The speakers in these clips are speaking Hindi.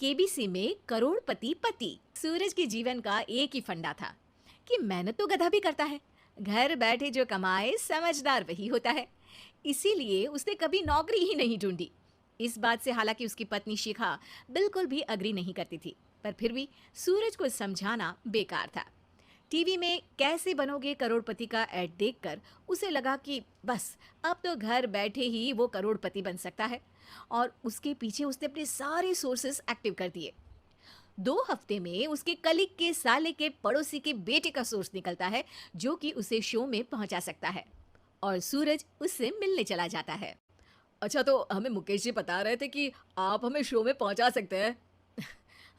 केबीसी में करोड़पति पति। सूरज के जीवन का एक ही फंडा था कि मेहनत तो गधा भी करता है, घर बैठे जो कमाए समझदार वही होता है। इसीलिए उसने कभी नौकरी ही नहीं ढूंढी। इस बात से हालांकि उसकी पत्नी शिखा बिल्कुल भी अग्री नहीं करती थी, पर फिर भी सूरज को समझाना बेकार था। टीवी में कैसे बनोगे करोड़पति का ऐड देखकर उसे लगा कि बस अब तो घर बैठे ही वो करोड़पति बन सकता है, और उसके पीछे उसने अपने सारे सोर्सेस एक्टिव कर दिए। 2 हफ्ते में उसके कलीग के साले के पड़ोसी के बेटे का सोर्स निकलता है जो कि उसे शो में पहुंचा सकता है, और सूरज उससे मिलने चला जाता है। अच्छा, तो हमें मुकेश जी बता रहे थे कि आप हमें शो में पहुंचा सकते हैं।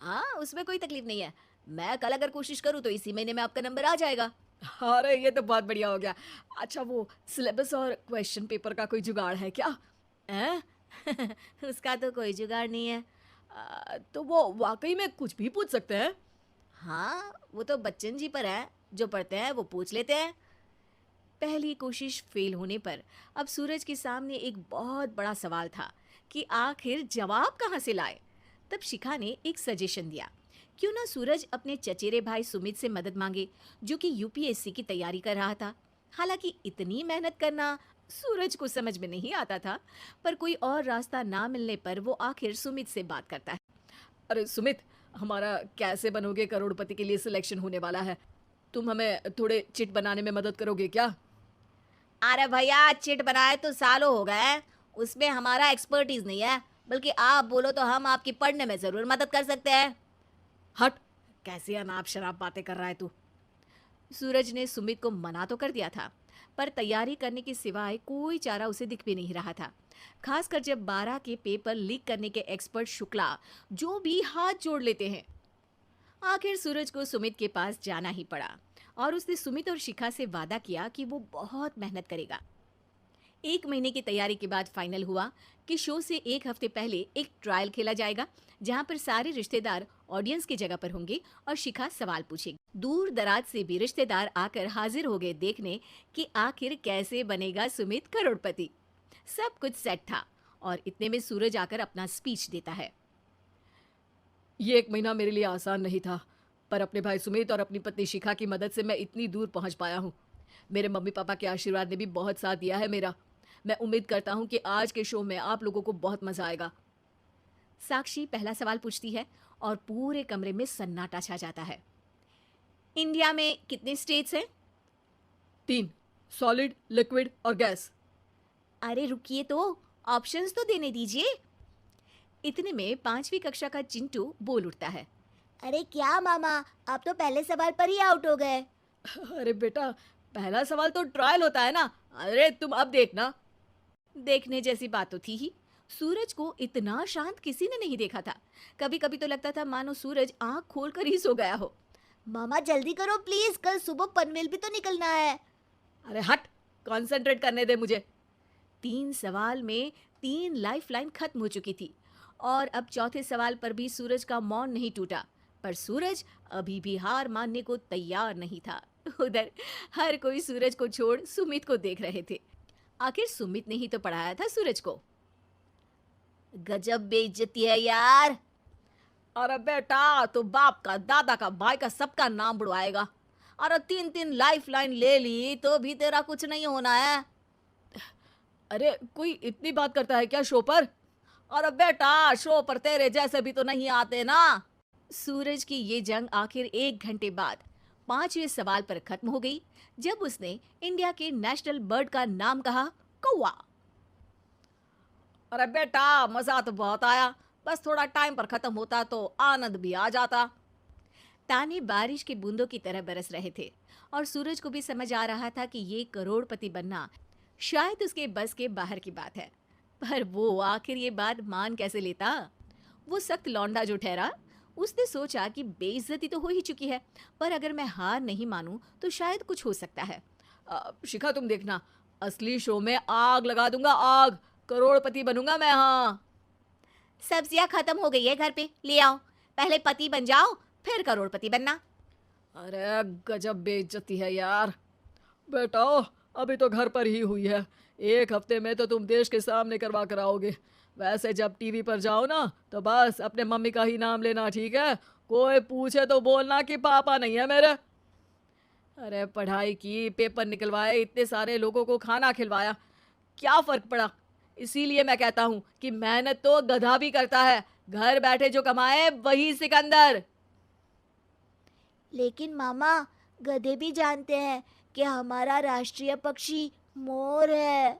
हाँ, उसमें कोई तकलीफ नहीं है। मैं कल अगर कोशिश करूँ तो इसी महीने में आपका नंबर आ जाएगा। अरे ये तो बहुत बढ़िया हो गया। अच्छा, वो सिलेबस और क्वेश्चन पेपर का कोई जुगाड़ है क्या? हैं? उसका तो कोई जुगाड़ नहीं है। तो वो वाकई में कुछ भी पूछ सकते हैं? हाँ, वो तो बच्चन जी पर है, जो पढ़ते हैं वो पूछ लेते हैं। पहली कोशिश फेल होने पर अब सूरज के सामने एक बहुत बड़ा सवाल था कि आखिर जवाब कहाँ से लाए। तब शिखा ने एक सजेशन दिया, क्यों ना सूरज अपने चचेरे भाई सुमित से मदद मांगे, जो कि यूपीएससी की तैयारी कर रहा था। हालांकि इतनी मेहनत करना सूरज को समझ में नहीं आता था, पर कोई और रास्ता ना मिलने पर वो आखिर सुमित से बात करता है। अरे सुमित, हमारा कैसे बनोगे करोड़पति के लिए सिलेक्शन होने वाला है। तुम हमें थोड़े चिट बनाने में मदद करोगे क्या? अरे भैया, चिट बनाए तो सालों हो गए हैं, उसमें हमारा एक्सपर्टीज नहीं है। बल्कि आप बोलो तो हम आपकी पढ़ने में जरूर मदद कर सकते हैं। हट, कैसी अनाप शराब बातें कर रहा है तू। सूरज ने सुमित को मना तो कर दिया था, पर तैयारी करने के सिवाय कोई चारा उसे दिख भी नहीं रहा था। खासकर जब 12 के पेपर लीक करने के एक्सपर्ट शुक्ला जो भी हाथ जोड़ लेते हैं। आखिर सूरज को सुमित के पास जाना ही पड़ा, और उसने सुमित और शिखा से वादा किया कि वो बहुत मेहनत करेगा। 1 महीने की तैयारी के बाद फाइनल हुआ कि शो से 1 हफ्ते पहले एक ट्रायल खेला जाएगा, जहां पर सारे रिश्तेदार ऑडियंस की जगह पर होंगे और शिखा सवाल पूछेगी। दूर दराज से भी रिश्तेदार आकर हाजिर हो गए देखने कि आखिर कैसे बनेगा सुमित करोड़पति। सब कुछ सेट था, और इतने में सूरज आकर अपना स्पीच देता है। ये 1 महीना मेरे लिए आसान नहीं था, पर अपने भाई सुमित और अपनी पत्नी शिखा की मदद से मैं इतनी दूर पहुंच पाया हूँ। मेरे मम्मी पापा के आशीर्वाद ने भी बहुत साथ दिया है मेरा। मैं उम्मीद करता हूँ कि आज के शो में आप लोगों को बहुत मजा आएगा। साक्षी पहला सवाल पूछती है, और पूरे कमरे में सन्नाटा छा जाता है। इंडिया में कितने स्टेट्स हैं? 3, सॉलिड, लिक्विड और गैस। अरे रुकिए, तो ऑप्शंस तो देने दीजिए। इतने में 5वीं कक्षा का चिंटू बोल उठता है। अरे क्या मामा, आप तो पहले सवाल पर ही आउट हो गए। अरे बेटा, पहला सवाल तो ट्रायल होता है ना। अरे तुम अब देखना। देखने जैसी बात तो थी ही। सूरज को इतना शांत किसी ने नहीं देखा था। कभी कभी तो लगता था मानो सूरज आंख खोलकर ही सो गया हो। मामा जल्दी करो प्लीज, कल सुबह पनवेल भी तो निकलना है। अरे हट, कंसंट्रेट करने दे मुझे। 3 सवाल में 3 लाइफलाइन खत्म हो चुकी थी, और अब चौथे सवाल पर भी सूरज का मौन नहीं टूटा। पर सूरज अभी भी हार मानने को तैयार नहीं था। उधर हर कोई सूरज को छोड़ सुमित को देख रहे थे। आखिर सुमित ने ही तो पढ़ाया था सूरज को। गजब बेइज्जती है यार। अरे बेटा, तो बाप का, दादा का, भाई का, सबका नाम बुड़वाएगा। अरे 3 लाइफलाइन ले ली तो भी तेरा कुछ नहीं होना है। अरे कोई इतनी बात करता है क्या शो पर? अरे बेटा, शो पर तेरे जैसे भी तो नहीं आते ना। सूरज की ये जंग आखिर 1 घंटे बाद 5वें सवाल पर खत्म हो गई, जब उसने इंडिया के नेशनल बर्ड का नाम कहा, कौवा। अरे बेटा, मजा तो बहुत आया, बस थोड़ा टाइम पर खत्म होता तो आनंद भी आ जाता। ताने बारिश की बूंदों की तरह बरस रहे थे, और सूरज को भी समझ आ रहा था कि ये करोड़पति बनना शायद उसके बस के बाहर की बात है। पर वो आखिर ये बात मान कैसे लेता? वो सख्त लौंडा जो ठहरा, उसने सोचा कि बेइज्जती तो हो ही चुकी है, पर अगर मैं हार नहीं मानूं तो शायद कुछ हो सकता है। शिखा तुम देखना, असली शो में आग लगा दूंगा, आग। करोड़पति बनूंगा मैं। हाँ, सब्जियां खत्म हो गई है घर पे, ले आओ। पहले पति बन जाओ, फिर करोड़पति बनना। अरे गजब बेइज्जती है यार। बेटा, अभी तो घर पर ही हुई है, 1 हफ्ते में तो तुम देश के सामने करवा कर आओगे। वैसे जब टीवी पर जाओ ना तो बस अपने मम्मी का ही नाम लेना, ठीक है? कोई पूछे तो बोलना कि पापा नहीं है मेरे। अरे पढ़ाई की, पेपर निकलवाए, इतने सारे लोगों को खाना खिलवाया, क्या फर्क पड़ा? इसीलिए मैं कहता हूँ कि मेहनत तो गधा भी करता है, घर बैठे जो कमाए वही सिकंदर। लेकिन मामा, गधे भी जानते हैं कि हमारा राष्ट्रीय पक्षी मोर है।